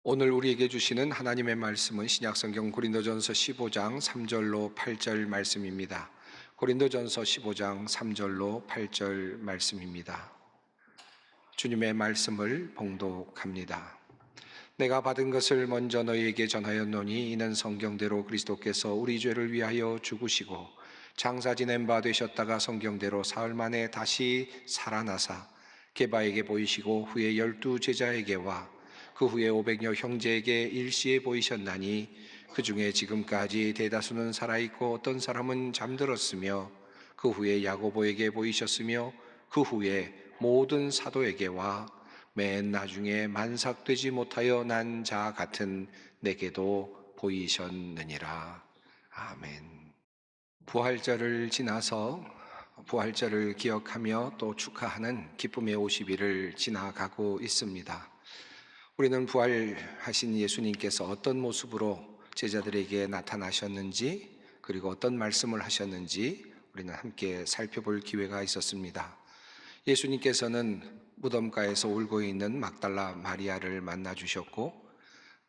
오늘 우리에게 주시는 하나님의 말씀은 신약성경 고린도전서 15장 3절로 8절 말씀입니다. 고린도전서 15장 3절로 8절 말씀입니다. 주님의 말씀을 봉독합니다. 내가 받은 것을 먼저 너희에게 전하였노니 이는 성경대로 그리스도께서 우리 죄를 위하여 죽으시고 장사 지낸 바 되셨다가 성경대로 사흘 만에 다시 살아나사 게바에게 보이시고 후에 12 제자에게와 그 후에 500여 형제에게 일시에 보이셨나니 그 중에 지금까지 대다수는 살아있고 어떤 사람은 잠들었으며 그 후에 야고보에게 보이셨으며 그 후에 모든 사도에게와 맨 나중에 만삭되지 못하여 난 자 같은 내게도 보이셨느니라. 아멘. 부활절을 지나서 부활절을 기억하며 또 축하하는 기쁨의 50일을 지나가고 있습니다. 우리는 부활하신 예수님께서 어떤 모습으로 제자들에게 나타나셨는지, 그리고 어떤 말씀을 하셨는지 우리는 함께 살펴볼 기회가 있었습니다. 예수님께서는 무덤가에서 울고 있는 막달라 마리아를 만나 주셨고,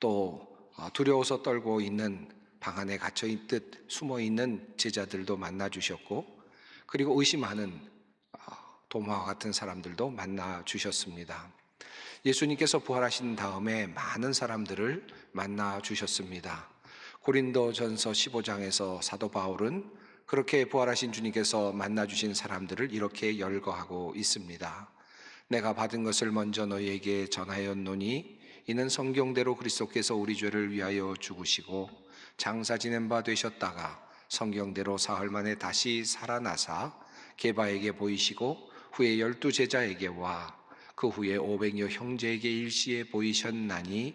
또 두려워서 떨고 있는 방 안에 갇혀 있듯 숨어 있는 제자들도 만나 주셨고, 그리고 의심하는 도마와 같은 사람들도 만나 주셨습니다. 예수님께서 부활하신 다음에 많은 사람들을 만나 주셨습니다. 고린도전서 15장에서 사도 바울은 그렇게 부활하신 주님께서 만나 주신 사람들을 이렇게 열거하고 있습니다. 내가 받은 것을 먼저 너희에게 전하였노니 이는 성경대로 그리스도께서 우리 죄를 위하여 죽으시고 장사 지낸 바 되셨다가 성경대로 사흘 만에 다시 살아나사 게바에게 보이시고 후에 12 제자에게와 그 후에 500여 형제에게 일시에 보이셨나니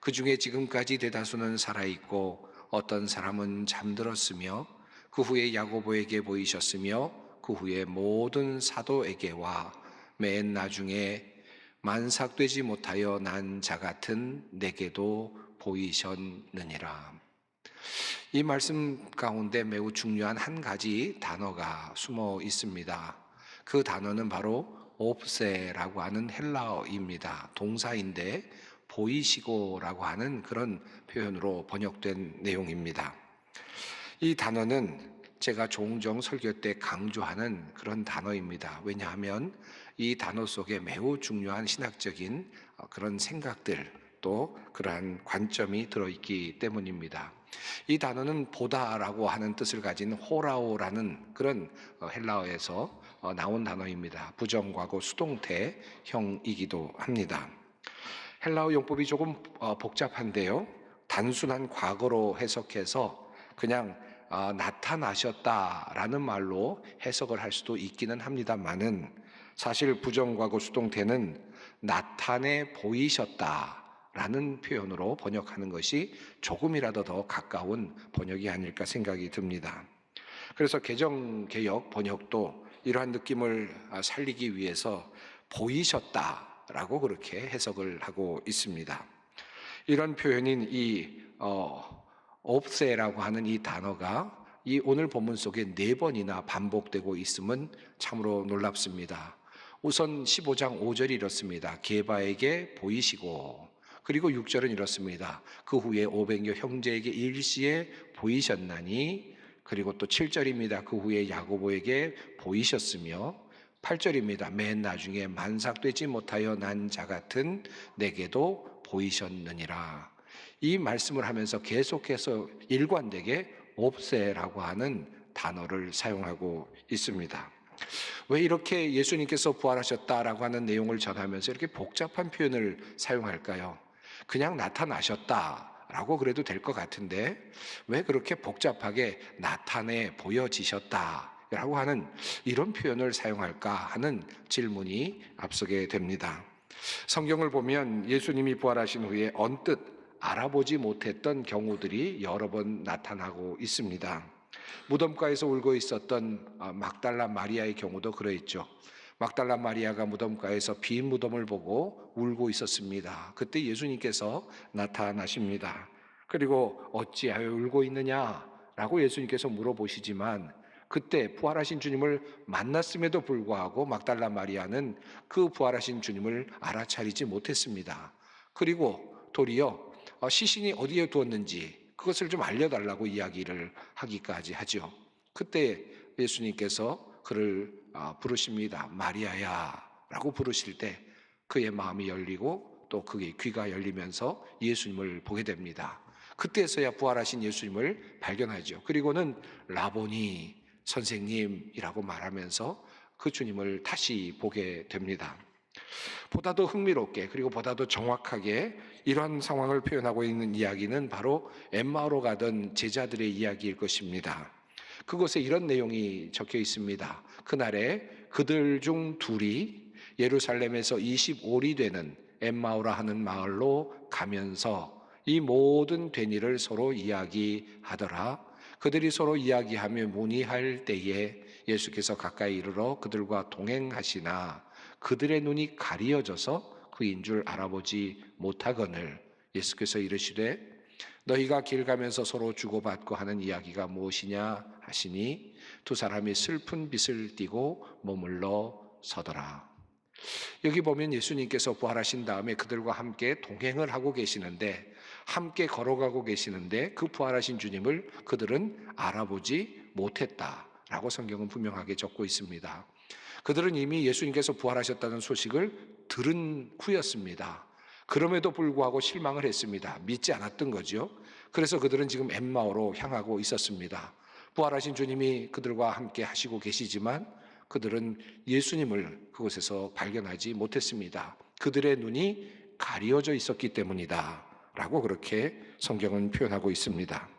그 중에 지금까지 대다수는 살아있고 어떤 사람은 잠들었으며 그 후에 야고보에게 보이셨으며 그 후에 모든 사도에게와 맨 나중에 만삭되지 못하여 난 자 같은 내게도 보이셨느니라. 이 말씀 가운데 매우 중요한 한 가지 단어가 숨어 있습니다. 그 단어는 바로 옵세라고 하는 헬라어입니다. 동사인데 보이시고라고 하는 그런 표현으로 번역된 내용입니다. 이 단어는 제가 종종 설교 때 강조하는 그런 단어입니다. 왜냐하면 이 단어 속에 매우 중요한 신학적인 그런 생각들, 또 그러한 관점이 들어있기 때문입니다. 이 단어는 보다라고 하는 뜻을 가진 호라오라는 그런 헬라어에서 나온 단어입니다. 부정과거 수동태형이기도 합니다. 헬라어 용법이 조금 복잡한데요. 단순한 과거로 해석해서 그냥 나타나셨다라는 말로 해석을 할 수도 있기는 합니다만은, 사실 부정과거 수동태는 나타내 보이셨다라는 표현으로 번역하는 것이 조금이라도 더 가까운 번역이 아닐까 생각이 듭니다. 그래서 개정개역 번역도 이러한 느낌을 살리기 위해서 보이셨다라고 그렇게 해석을 하고 있습니다. 이런 표현인 이 옵세라고 하는 이 단어가 이 오늘 본문 속에 4번이나 반복되고 있음은 참으로 놀랍습니다. 우선 15장 5절이 이렇습니다. 게바에게 보이시고, 그리고 6절은 이렇습니다. 그 후에 500여 형제에게 일시에 보이셨나니, 그리고 또 7절입니다. 그 후에 야고보에게 보이셨으며, 8절입니다. 맨 나중에 만삭되지 못하여 난 자 같은 내게도 보이셨느니라. 이 말씀을 하면서 계속해서 일관되게 옵세라고 하는 단어를 사용하고 있습니다. 왜 이렇게 예수님께서 부활하셨다라고 하는 내용을 전하면서 이렇게 복잡한 표현을 사용할까요? 그냥 나타나셨다라고 그래도 될 것 같은데 왜 그렇게 복잡하게 나타내 보여지셨다라고 하는 이런 표현을 사용할까 하는 질문이 앞서게 됩니다. 성경을 보면 예수님이 부활하신 후에 언뜻 알아보지 못했던 경우들이 여러 번 나타나고 있습니다. 무덤가에서 울고 있었던 막달라 마리아의 경우도 그러했죠. 막달라 마리아가 무덤가에서 빈 무덤을 보고 울고 있었습니다. 그때 예수님께서 나타나십니다. 그리고 어찌하여 울고 있느냐라고 예수님께서 물어보시지만, 그때 부활하신 주님을 만났음에도 불구하고 막달라 마리아는 그 부활하신 주님을 알아차리지 못했습니다. 그리고 도리어 시신이 어디에 두었는지 그것을 좀 알려달라고 이야기를 하기까지 하죠. 그때 예수님께서 그를 부르십니다. 마리아야 라고 부르실 때 그의 마음이 열리고 또 그의 귀가 열리면서 예수님을 보게 됩니다. 그때서야 부활하신 예수님을 발견하죠. 그리고는 라보니 선생님이라고 말하면서 그 주님을 다시 보게 됩니다. 보다 더 흥미롭게 그리고 보다 더 정확하게 이러한 상황을 표현하고 있는 이야기는 바로 엠마오로 가던 제자들의 이야기일 것입니다. 그곳에 이런 내용이 적혀 있습니다. 그날에 그들 중 둘이 예루살렘에서 25리 되는 엠마오라 하는 마을로 가면서 이 모든 된 일을 서로 이야기하더라. 그들이 서로 이야기하며 문의할 때에 예수께서 가까이 이르러 그들과 동행하시나 그들의 눈이 가리어져서 그인 줄 알아보지 못하거늘 예수께서 이르시되 너희가 길 가면서 서로 주고받고 하는 이야기가 무엇이냐 하시니 두 사람이 슬픈 빛을 띠고 머물러 서더라. 여기 보면 예수님께서 부활하신 다음에 그들과 함께 동행을 하고 계시는데 함께 걸어가고 계시는데 그 부활하신 주님을 그들은 알아보지 못했다라고 성경은 분명하게 적고 있습니다. 그들은 이미 예수님께서 부활하셨다는 소식을 들은 후였습니다. 그럼에도 불구하고 실망을 했습니다. 믿지 않았던 거죠. 그래서 그들은 지금 엠마오로 향하고 있었습니다. 부활하신 주님이 그들과 함께 하시고 계시지만 그들은 예수님을 그곳에서 발견하지 못했습니다. 그들의 눈이 가리워져 있었기 때문이다 라고 그렇게 성경은 표현하고 있습니다.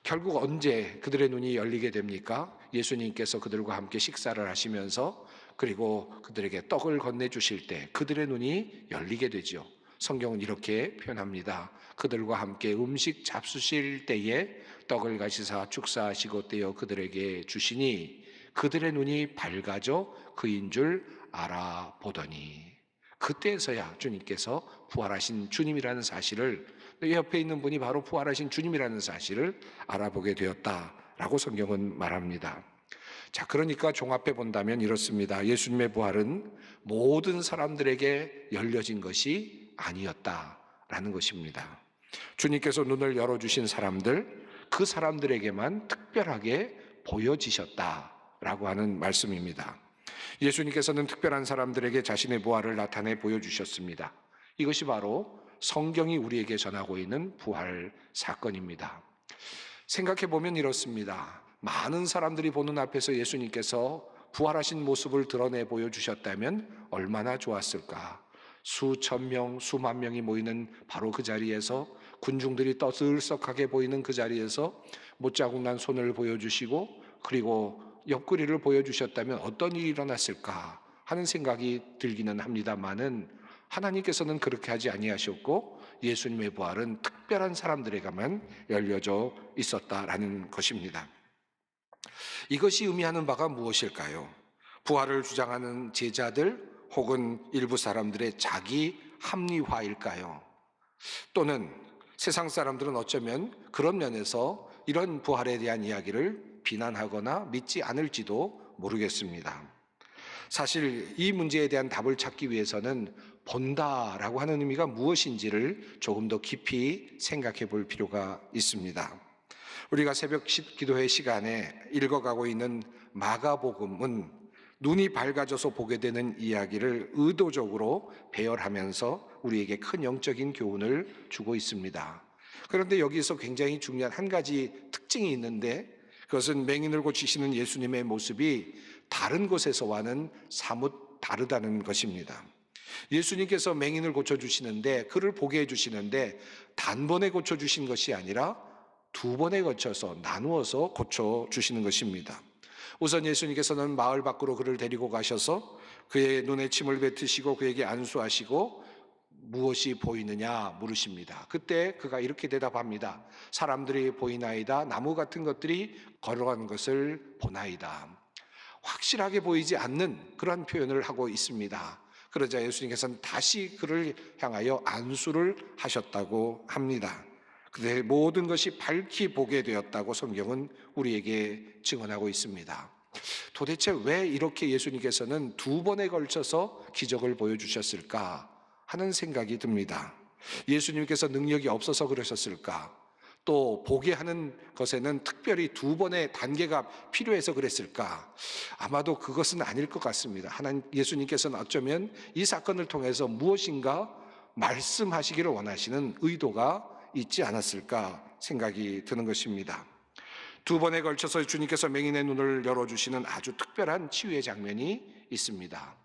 결국 언제 그들의 눈이 열리게 됩니까? 예수님께서 그들과 함께 식사를 하시면서 그리고 그들에게 떡을 건네주실 때 그들의 눈이 열리게 되죠. 성경은 이렇게 표현합니다. 그들과 함께 음식 잡수실 때에 떡을 가시사 축사하시고 떼어 그들에게 주시니 그들의 눈이 밝아져 그인 줄 알아보더니 그때서야 주님께서 부활하신 주님이라는 사실을 옆에 있는 분이 바로 부활하신 주님이라는 사실을 알아보게 되었다라고 성경은 말합니다. 자, 그러니까 종합해 본다면 이렇습니다. 예수님의 부활은 모든 사람들에게 열려진 것이 아니었다라는 것입니다. 주님께서 눈을 열어주신 사람들, 그 사람들에게만 특별하게 보여지셨다라고 하는 말씀입니다. 예수님께서는 특별한 사람들에게 자신의 부활을 나타내 보여주셨습니다. 이것이 바로 성경이 우리에게 전하고 있는 부활 사건입니다. 생각해 보면 이렇습니다. 많은 사람들이 보는 앞에서 예수님께서 부활하신 모습을 드러내 보여주셨다면 얼마나 좋았을까. 수천 명, 수만 명이 모이는 바로 그 자리에서 군중들이 떠들썩하게 보이는 그 자리에서 못자국 난 손을 보여주시고 그리고 옆구리를 보여주셨다면 어떤 일이 일어났을까 하는 생각이 들기는 합니다만은 하나님께서는 그렇게 하지 아니하셨고 예수님의 부활은 특별한 사람들에게만 열려져 있었다라는 것입니다. 이것이 의미하는 바가 무엇일까요? 부활을 주장하는 제자들 혹은 일부 사람들의 자기 합리화일까요? 또는 세상 사람들은 어쩌면 그런 면에서 이런 부활에 대한 이야기를 비난하거나 믿지 않을지도 모르겠습니다. 사실 이 문제에 대한 답을 찾기 위해서는 본다라고 하는 의미가 무엇인지를 조금 더 깊이 생각해 볼 필요가 있습니다. 우리가 새벽 기도회 시간에 읽어가고 있는 마가복음은 눈이 밝아져서 보게 되는 이야기를 의도적으로 배열하면서 우리에게 큰 영적인 교훈을 주고 있습니다. 그런데 여기서 굉장히 중요한 한 가지 특징이 있는데 그것은 맹인을 고치시는 예수님의 모습이 다른 곳에서와는 사뭇 다르다는 것입니다. 예수님께서 맹인을 고쳐주시는데 그를 보게 해주시는데 단번에 고쳐주신 것이 아니라 두 번에 걸쳐서 나누어서 고쳐주시는 것입니다. 우선 예수님께서는 마을 밖으로 그를 데리고 가셔서 그의 눈에 침을 뱉으시고 그에게 안수하시고 무엇이 보이느냐 물으십니다. 그때 그가 이렇게 대답합니다. 사람들이 보이나이다. 나무 같은 것들이 걸어가는 것을 보나이다. 확실하게 보이지 않는 그런 표현을 하고 있습니다. 그러자 예수님께서는 다시 그를 향하여 안수를 하셨다고 합니다. 그때 모든 것이 밝히 보게 되었다고 성경은 우리에게 증언하고 있습니다. 도대체 왜 이렇게 예수님께서는 두 번에 걸쳐서 기적을 보여주셨을까 하는 생각이 듭니다. 예수님께서 능력이 없어서 그러셨을까? 또 보게 하는 것에는 특별히 두 번의 단계가 필요해서 그랬을까? 아마도 그것은 아닐 것 같습니다. 예수님께서는 어쩌면 이 사건을 통해서 무엇인가 말씀하시기를 원하시는 의도가 있지 않았을까 생각이 드는 것입니다. 두 번에 걸쳐서 주님께서 맹인의 눈을 열어주시는 아주 특별한 치유의 장면이 있습니다.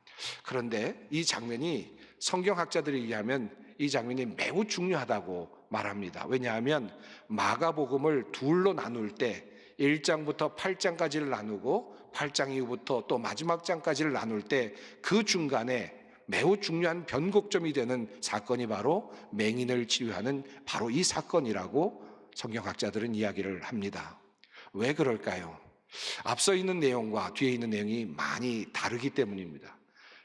그런데 이 장면이 성경학자들에 의하면 이 장면이 매우 중요하다고 말합니다. 왜냐하면 마가복음을 둘로 나눌 때 1장부터 8장까지를 나누고 8장 이후부터 또 마지막 장까지를 나눌 때 그 중간에 매우 중요한 변곡점이 되는 사건이 바로 맹인을 치유하는 바로 이 사건이라고 성경학자들은 이야기를 합니다. 왜 그럴까요? 앞서 있는 내용과 뒤에 있는 내용이 많이 다르기 때문입니다.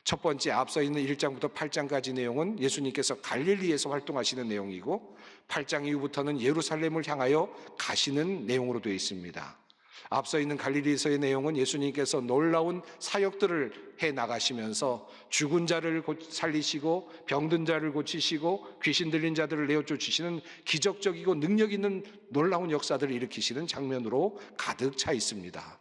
첫 번째, 앞서 있는 1장부터 8장까지 내용은 예수님께서 갈릴리에서 활동하시는 내용이고 8장 이후부터는 예루살렘을 향하여 가시는 내용으로 되어 있습니다. 앞서 있는 갈릴리에서의 내용은 예수님께서 놀라운 사역들을 해 나가시면서 죽은 자를 살리시고 병든 자를 고치시고 귀신 들린 자들을 내어쫓으시는 기적적이고 능력 있는 놀라운 역사들을 일으키시는 장면으로 가득 차 있습니다.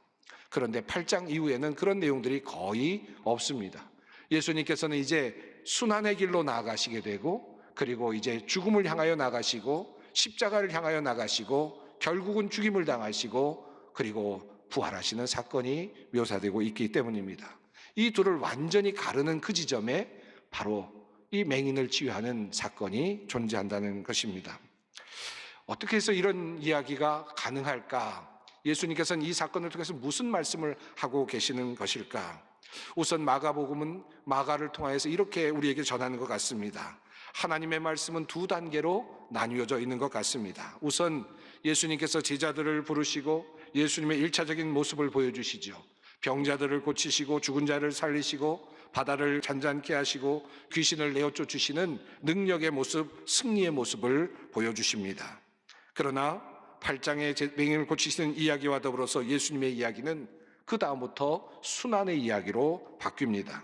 그런데 8장 이후에는 그런 내용들이 거의 없습니다. 예수님께서는 이제 순환의 길로 나아가시게 되고 그리고 이제 죽음을 향하여 나가시고 십자가를 향하여 나가시고 결국은 죽임을 당하시고 그리고 부활하시는 사건이 묘사되고 있기 때문입니다. 이 둘을 완전히 가르는 그 지점에 바로 이 맹인을 치유하는 사건이 존재한다는 것입니다. 어떻게 해서 이런 이야기가 가능할까? 예수님께서는 이 사건을 통해서 무슨 말씀을 하고 계시는 것일까? 우선 마가복음은 마가를 통하여서 이렇게 우리에게 전하는 것 같습니다. 하나님의 말씀은 두 단계로 나뉘어져 있는 것 같습니다. 우선 예수님께서 제자들을 부르시고 예수님의 1차적인 모습을 보여주시죠. 병자들을 고치시고 죽은 자를 살리시고 바다를 잔잔케 하시고 귀신을 내어쫓으시는 능력의 모습, 승리의 모습을 보여주십니다. 그러나 8장의 맹인을 고치시는 이야기와 더불어서 예수님의 이야기는 그 다음부터 순환의 이야기로 바뀝니다.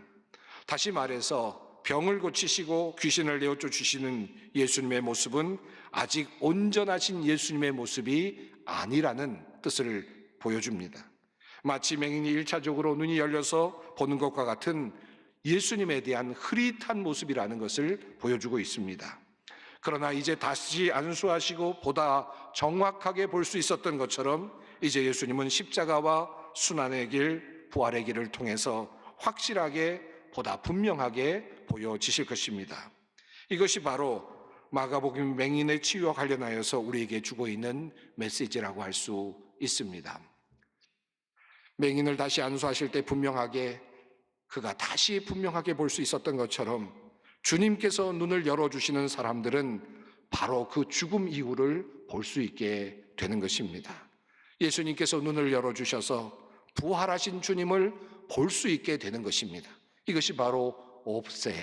다시 말해서 병을 고치시고 귀신을 내어쫓으시는 예수님의 모습은 아직 온전하신 예수님의 모습이 아니라는 뜻을 보여줍니다. 마치 맹인이 1차적으로 눈이 열려서 보는 것과 같은 예수님에 대한 흐릿한 모습이라는 것을 보여주고 있습니다. 그러나 이제 다시 안수하시고 보다 정확하게 볼 수 있었던 것처럼 이제 예수님은 십자가와 순환의 길, 부활의 길을 통해서 확실하게 보다 분명하게 보여지실 것입니다. 이것이 바로 마가복음 맹인의 치유와 관련하여서 우리에게 주고 있는 메시지라고 할 수 있습니다. 맹인을 다시 안수하실 때 분명하게 그가 다시 분명하게 볼 수 있었던 것처럼 주님께서 눈을 열어주시는 사람들은 바로 그 죽음 이후를 볼 수 있게 되는 것입니다. 예수님께서 눈을 열어주셔서 부활하신 주님을 볼 수 있게 되는 것입니다. 이것이 바로 옵세,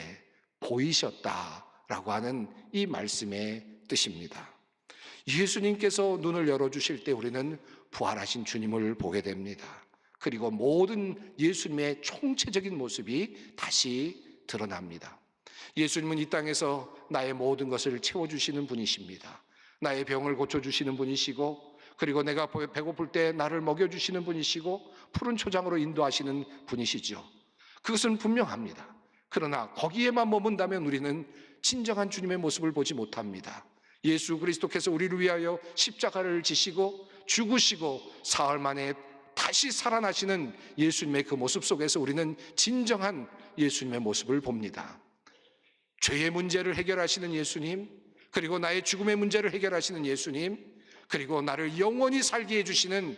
보이셨다라고 하는 이 말씀의 뜻입니다. 예수님께서 눈을 열어주실 때 우리는 부활하신 주님을 보게 됩니다. 그리고 모든 예수님의 총체적인 모습이 다시 드러납니다. 예수님은 이 땅에서 나의 모든 것을 채워주시는 분이십니다. 나의 병을 고쳐주시는 분이시고 그리고 내가 배고플 때 나를 먹여주시는 분이시고 푸른 초장으로 인도하시는 분이시죠. 그것은 분명합니다. 그러나 거기에만 머문다면 우리는 진정한 주님의 모습을 보지 못합니다. 예수 그리스도께서 우리를 위하여 십자가를 지시고 죽으시고 사흘 만에 다시 살아나시는 예수님의 그 모습 속에서 우리는 진정한 예수님의 모습을 봅니다. 죄의 문제를 해결하시는 예수님, 그리고 나의 죽음의 문제를 해결하시는 예수님, 그리고 나를 영원히 살게 해주시는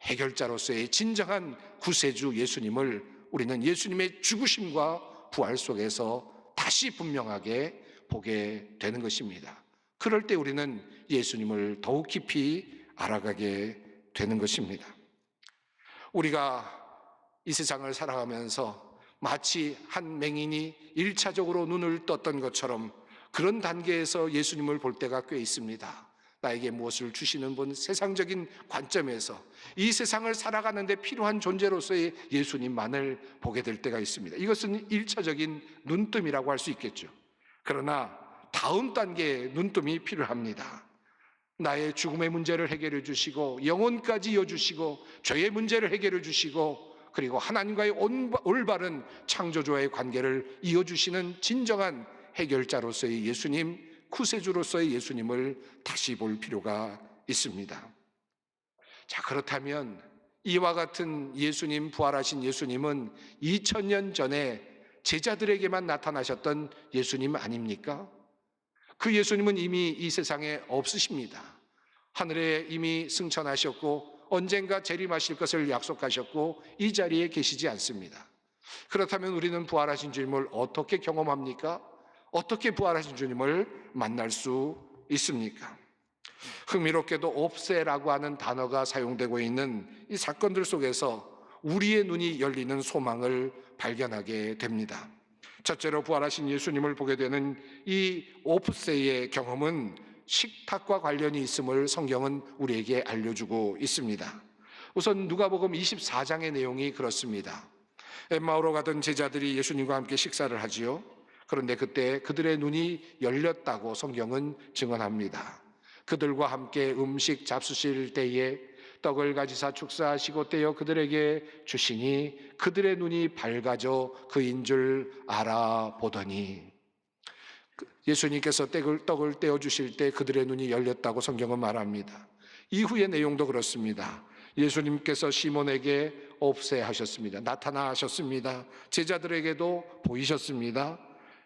해결자로서의 진정한 구세주 예수님을 우리는 예수님의 죽으심과 부활 속에서 다시 분명하게 보게 되는 것입니다. 그럴 때 우리는 예수님을 더욱 깊이 알아가게 되는 것입니다. 우리가 이 세상을 살아가면서 마치 한 맹인이 1차적으로 눈을 떴던 것처럼 그런 단계에서 예수님을 볼 때가 꽤 있습니다. 나에게 무엇을 주시는 분, 세상적인 관점에서 이 세상을 살아가는 데 필요한 존재로서의 예수님만을 보게 될 때가 있습니다. 이것은 1차적인 눈뜸이라고 할 수 있겠죠. 그러나 다음 단계의 눈뜸이 필요합니다. 나의 죽음의 문제를 해결해 주시고 영혼까지 이어주시고 죄의 문제를 해결해 주시고 그리고 하나님과의 올바른 창조주와의 관계를 이어주시는 진정한 해결자로서의 예수님, 구세주로서의 예수님을 다시 볼 필요가 있습니다. 자, 그렇다면 이와 같은 예수님, 부활하신 예수님은 2000년 전에 제자들에게만 나타나셨던 예수님 아닙니까? 그 예수님은 이미 이 세상에 없으십니다. 하늘에 이미 승천하셨고 언젠가 재림하실 것을 약속하셨고 이 자리에 계시지 않습니다. 그렇다면 우리는 부활하신 주님을 어떻게 경험합니까? 어떻게 부활하신 주님을 만날 수 있습니까? 흥미롭게도 옵세라고 하는 단어가 사용되고 있는 이 사건들 속에서 우리의 눈이 열리는 소망을 발견하게 됩니다. 첫째로 부활하신 예수님을 보게 되는 이 옵세의 경험은 식탁과 관련이 있음을 성경은 우리에게 알려주고 있습니다. 우선 누가복음 24장의 내용이 그렇습니다. 엠마오로 가던 제자들이 예수님과 함께 식사를 하지요. 그런데 그때 그들의 눈이 열렸다고 성경은 증언합니다. 그들과 함께 음식 잡수실 때에 떡을 가지사 축사하시고 떼어 그들에게 주시니 그들의 눈이 밝아져 그인 줄 알아보더니, 예수님께서 떡을 떼어 주실 때 그들의 눈이 열렸다고 성경은 말합니다. 이후의 내용도 그렇습니다. 예수님께서 시몬에게 옵세하셨습니다. 나타나셨습니다. 제자들에게도 보이셨습니다.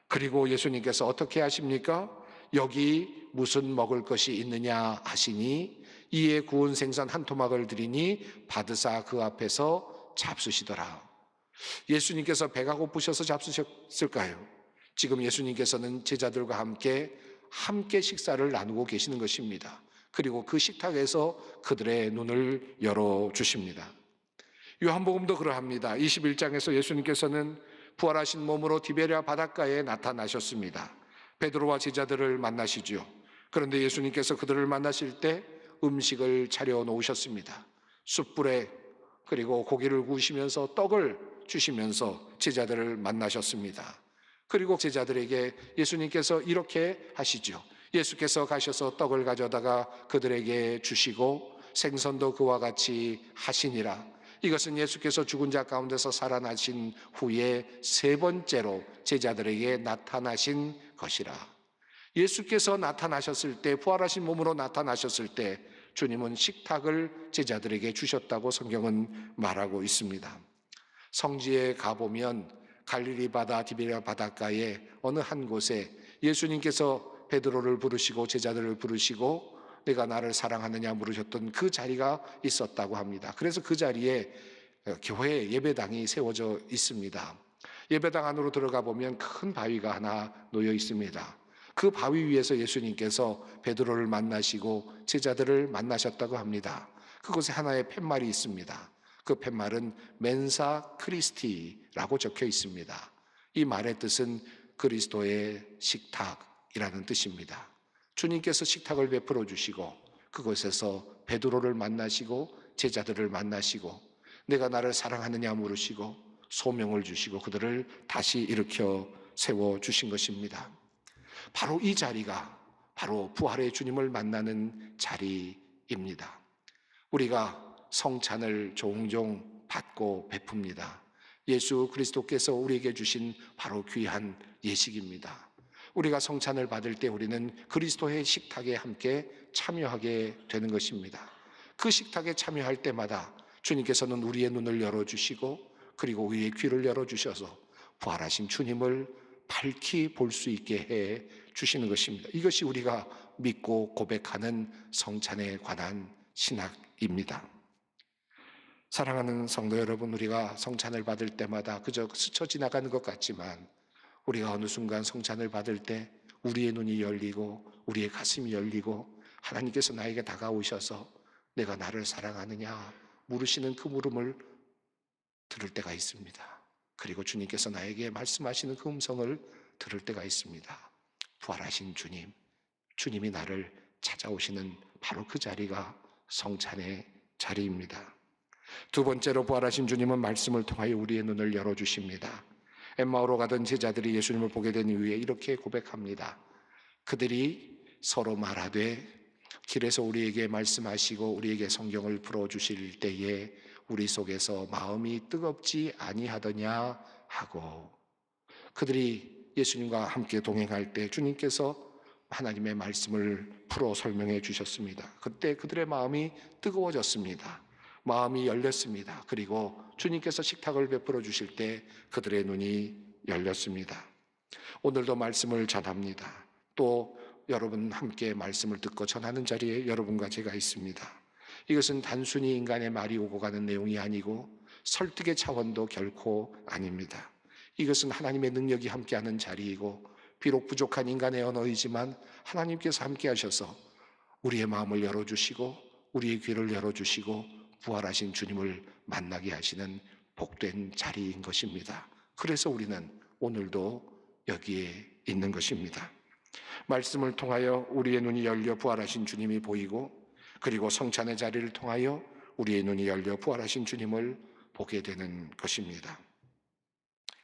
그리고 예수님께서 어떻게 하십니까? 여기 무슨 먹을 것이 있느냐 하시니 이에 구운 생선 한 토막을 드리니 받으사 그 앞에서 잡수시더라. 예수님께서 배가 고프셔서 잡수셨을까요? 지금 예수님께서는 제자들과 함께 식사를 나누고 계시는 것입니다. 그리고 그 식탁에서 그들의 눈을 열어주십니다. 요한복음도 그러합니다. 21장에서 예수님께서는 부활하신 몸으로 디베랴 바닷가에 나타나셨습니다. 베드로와 제자들을 만나시죠. 그런데 예수님께서 그들을 만나실 때 음식을 차려 놓으셨습니다. 숯불에 그리고 고기를 구우시면서 떡을 주시면서 제자들을 만나셨습니다. 그리고 제자들에게 예수님께서 이렇게 하시죠. 예수께서 가셔서 떡을 가져다가 그들에게 주시고 생선도 그와 같이 하시니라. 이것은 예수께서 죽은 자 가운데서 살아나신 후에 세 번째로 제자들에게 나타나신 것이라. 예수께서 나타나셨을 때, 부활하신 몸으로 나타나셨을 때 주님은 식탁을 제자들에게 주셨다고 성경은 말하고 있습니다. 성지에 가보면 갈릴리 바다 디베랴 바닷가에 어느 한 곳에 예수님께서 베드로를 부르시고 제자들을 부르시고 내가 나를 사랑하느냐 물으셨던 그 자리가 있었다고 합니다. 그래서 그 자리에 교회 예배당이 세워져 있습니다. 예배당 안으로 들어가 보면 큰 바위가 하나 놓여 있습니다. 그 바위 위에서 예수님께서 베드로를 만나시고 제자들을 만나셨다고 합니다. 그곳에 하나의 팻말이 있습니다. 그 팻말은 멘사 크리스티라고 적혀 있습니다. 이 말의 뜻은 그리스도의 식탁이라는 뜻입니다. 주님께서 식탁을 베풀어 주시고 그곳에서 베드로를 만나시고 제자들을 만나시고 내가 나를 사랑하느냐 물으시고 소명을 주시고 그들을 다시 일으켜 세워 주신 것입니다. 바로 이 자리가 바로 부활의 주님을 만나는 자리입니다. 우리가 성찬을 종종 받고 베풉니다. 예수 그리스도께서 우리에게 주신 바로 귀한 예식입니다. 우리가 성찬을 받을 때 우리는 그리스도의 식탁에 함께 참여하게 되는 것입니다. 그 식탁에 참여할 때마다 주님께서는 우리의 눈을 열어주시고 그리고 우리의 귀를 열어주셔서 부활하신 주님을 밝히 볼 수 있게 해 주시는 것입니다. 이것이 우리가 믿고 고백하는 성찬에 관한 신학입니다. 사랑하는 성도 여러분, 우리가 성찬을 받을 때마다 그저 스쳐 지나가는 것 같지만 우리가 어느 순간 성찬을 받을 때 우리의 눈이 열리고 우리의 가슴이 열리고 하나님께서 나에게 다가오셔서 내가 나를 사랑하느냐 물으시는 그 물음을 들을 때가 있습니다. 그리고 주님께서 나에게 말씀하시는 그 음성을 들을 때가 있습니다. 부활하신 주님, 주님이 나를 찾아오시는 바로 그 자리가 성찬의 자리입니다. 두 번째로 부활하신 주님은 말씀을 통하여 우리의 눈을 열어주십니다. 엠마오로 가던 제자들이 예수님을 보게 된 이후에 이렇게 고백합니다. 그들이 서로 말하되 길에서 우리에게 말씀하시고 우리에게 성경을 풀어주실 때에 우리 속에서 마음이 뜨겁지 아니하더냐 하고, 그들이 예수님과 함께 동행할 때 주님께서 하나님의 말씀을 풀어 설명해 주셨습니다. 그때 그들의 마음이 뜨거워졌습니다. 마음이 열렸습니다. 그리고 주님께서 식탁을 베풀어 주실 때 그들의 눈이 열렸습니다. 오늘도 말씀을 전합니다. 또 여러분 함께 말씀을 듣고 전하는 자리에 여러분과 제가 있습니다. 이것은 단순히 인간의 말이 오고 가는 내용이 아니고 설득의 차원도 결코 아닙니다. 이것은 하나님의 능력이 함께하는 자리이고, 비록 부족한 인간의 언어이지만 하나님께서 함께 하셔서 우리의 마음을 열어주시고 우리의 귀를 열어주시고 부활하신 주님을 만나게 하시는 복된 자리인 것입니다. 그래서 우리는 오늘도 여기에 있는 것입니다. 말씀을 통하여 우리의 눈이 열려 부활하신 주님이 보이고, 그리고 성찬의 자리를 통하여 우리의 눈이 열려 부활하신 주님을 보게 되는 것입니다.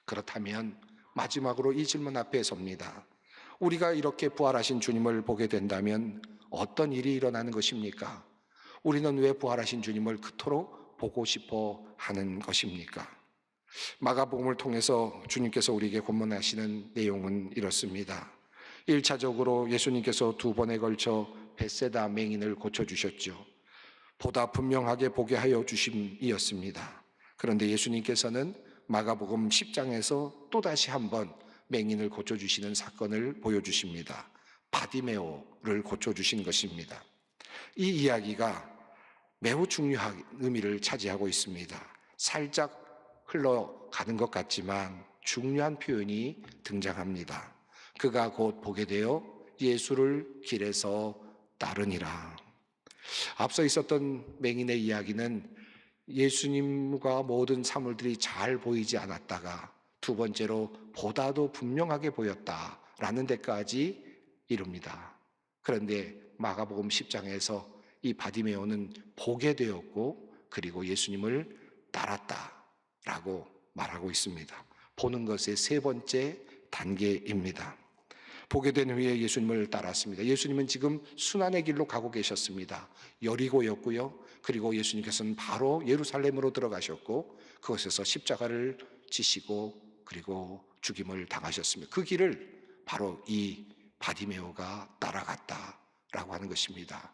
그렇다면 마지막으로 이 질문 앞에 섭니다. 우리가 이렇게 부활하신 주님을 보게 된다면 어떤 일이 일어나는 것입니까? 우리는 왜 부활하신 주님을 그토록 보고 싶어 하는 것입니까? 마가복음을 통해서 주님께서 우리에게 권면하시는 내용은 이렇습니다. 1차적으로 예수님께서 2번에 걸쳐 벳세다 맹인을 고쳐주셨죠. 보다 분명하게 보게 하여 주심이었습니다. 그런데 예수님께서는 마가복음 10장에서 또다시 한번 맹인을 고쳐주시는 사건을 보여주십니다. 바디메오를 고쳐주신 것입니다. 이 이야기가 매우 중요한 의미를 차지하고 있습니다. 살짝 흘러가는 것 같지만 중요한 표현이 등장합니다. 그가 곧 보게 되어 예수를 길에서 따르니라. 앞서 있었던 맹인의 이야기는 예수님과 모든 사물들이 잘 보이지 않았다가 두 번째로 보다도 분명하게 보였다라는 데까지 이릅니다. 그런데 마가복음 10장에서 이 바디메오는 보게 되었고 그리고 예수님을 따랐다라고 말하고 있습니다. 보는 것의 세 번째 단계입니다. 보게 된 후에 예수님을 따랐습니다. 예수님은 지금 순환의 길로 가고 계셨습니다. 여리고였고요. 그리고 예수님께서는 바로 예루살렘으로 들어가셨고 그곳에서 십자가를 지시고 그리고 죽임을 당하셨습니다. 그 길을 바로 이 바디메오가 따라갔다라고 하는 것입니다.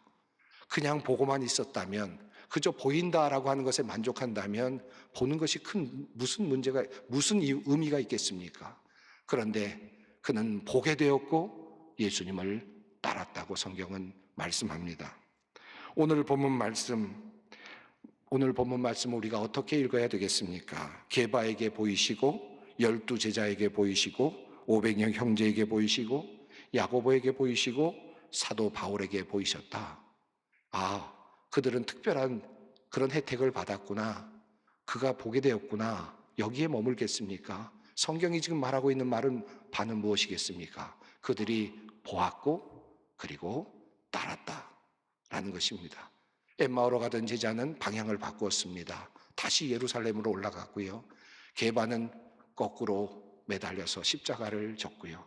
그냥 보고만 있었다면, 그저 보인다라고 하는 것에 만족한다면 보는 것이 무슨 의미가 있겠습니까? 그런데 그는 보게 되었고 예수님을 따랐다고 성경은 말씀합니다. 오늘 본문 말씀 우리가 어떻게 읽어야 되겠습니까? 게바에게 보이시고 12 제자에게 보이시고 500명 형제에게 보이시고 야고보에게 보이시고 사도 바울에게 보이셨다. 그들은 특별한 그런 혜택을 받았구나. 그가 보게 되었구나. 여기에 머물겠습니까? 성경이 지금 말하고 있는 바는 무엇이겠습니까? 그들이 보았고 그리고 따랐다라는 것입니다. 엠마오로 가던 제자는 방향을 바꾸었습니다. 다시 예루살렘으로 올라갔고요. 게바는 거꾸로 매달려서 십자가를 졌고요.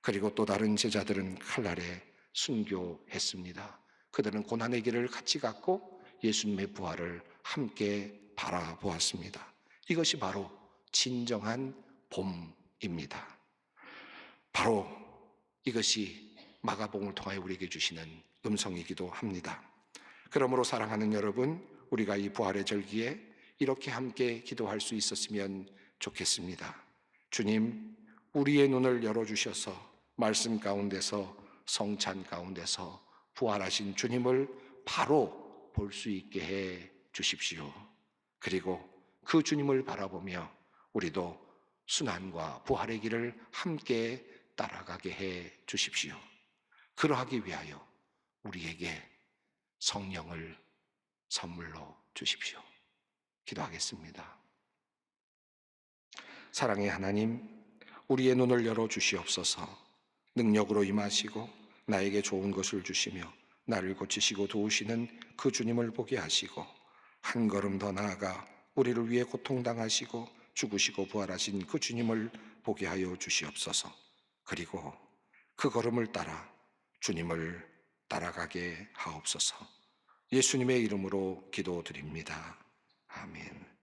그리고 또 다른 제자들은 칼날에 순교했습니다. 그들은 고난의 길을 같이 갔고 예수님의 부활을 함께 바라보았습니다. 이것이 바로 진정한 봄입니다. 바로 이것이 마가복음을 통하여 우리에게 주시는 음성이기도 합니다. 그러므로 사랑하는 여러분, 우리가 이 부활의 절기에 이렇게 함께 기도할 수 있었으면 좋겠습니다. 주님, 우리의 눈을 열어주셔서 말씀 가운데서 성찬 가운데서 부활하신 주님을 바로 볼 수 있게 해 주십시오. 그리고 그 주님을 바라보며 우리도 순환과 부활의 길을 함께 따라가게 해 주십시오. 그러하기 위하여 우리에게 성령을 선물로 주십시오. 기도하겠습니다. 사랑의 하나님, 우리의 눈을 열어 주시옵소서. 능력으로 임하시고 나에게 좋은 것을 주시며 나를 고치시고 도우시는 그 주님을 보게 하시고 한 걸음 더 나아가 우리를 위해 고통당하시고 죽으시고 부활하신 그 주님을 보게 하여 주시옵소서. 그리고 그 걸음을 따라 주님을 따라가게 하옵소서. 예수님의 이름으로 기도드립니다. 아멘.